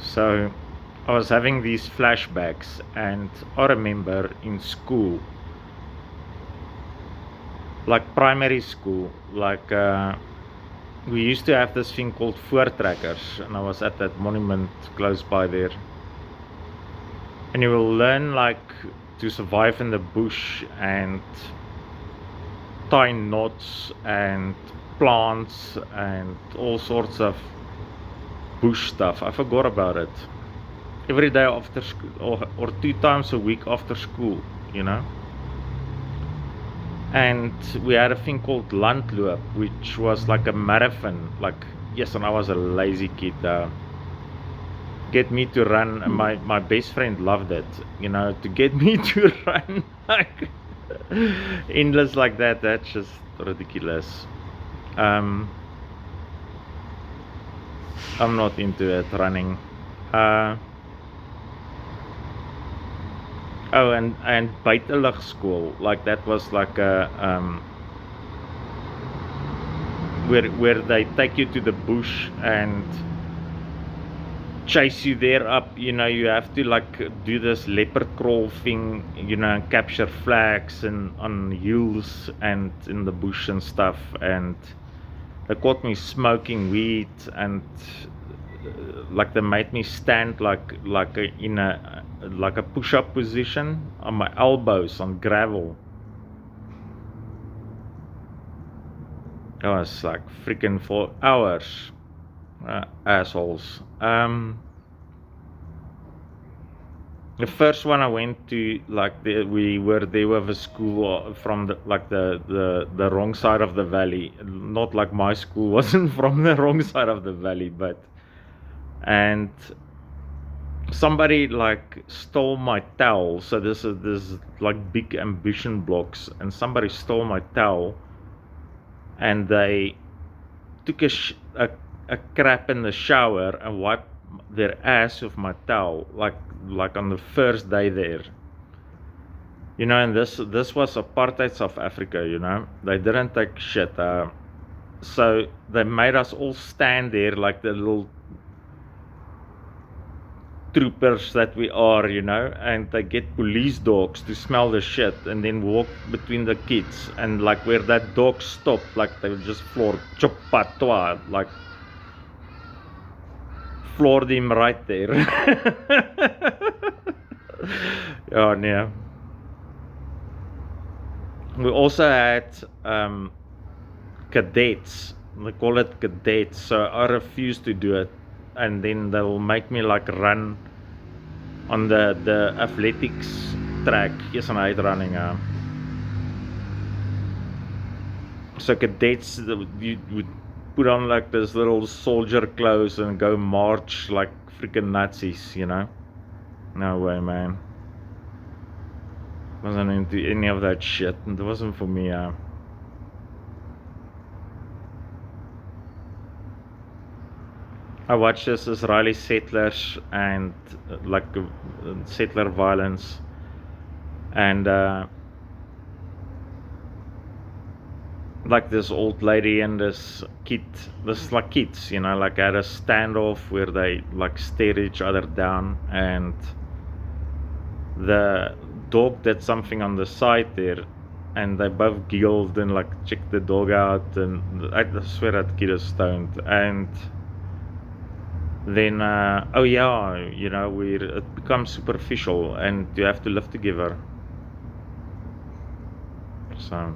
So I was having these flashbacks, and I remember in school, like primary school, we used to have this thing called voortrekkers, and I was at that monument close by there. And you will learn like to survive in the bush and tie knots and plants and all sorts of bush stuff. I forgot about it. Every day after school, or 2 times a week after school, you know. And we had a thing called landloop, which was like a marathon. Like, yes, and I was a lazy kid. Get me to run. And my best friend loved it, you know, to get me to run like endless like that. That's just ridiculous. I'm not into it, running. Oh, and buitelug school, like that was like a where they take you to the bush and chase you there up. You know, you have to like do this leopard crawl thing, you know, and capture flags and on hills and in the bush and stuff. And they caught me smoking weed, and like they made me stand in a push-up position on my elbows on gravel. I was like freaking for hours. Assholes. The first one I went to, like we were there with a school from the wrong side of the valley. Not like my school wasn't from the wrong side of the valley, but and somebody like stole my towel. So this is like big ambition blocks, and somebody stole my towel, and they took a crap in the shower and wiped their ass with my towel, like on the first day there. You know, and this was apartheid South Africa, you know. They didn't take shit. So they made us all stand there like the little troopers that we are, you know, and they get police dogs to smell the shit and then walk between the kids, and like where that dog stopped, like they would just floor chop patois, like floored him right there. Oh yeah. We also had cadets. They call it cadets. So I refused to do it, and then they'll make me like run on the athletics track. Yes, and I hate running. So cadets, you would put on like this little soldier clothes and go march like freaking Nazis, you know. No way, man. Wasn't into any of that shit. It wasn't for me. I watched this Israeli settlers and settler violence, and like this old lady and this kid, this like kids, you know, like had a standoff where they like stare each other down, and the dog did something on the side there, and they both giggled and like checked the dog out, and I swear that kid is stoned. And then oh yeah, you know, it becomes superficial and you have to live together. So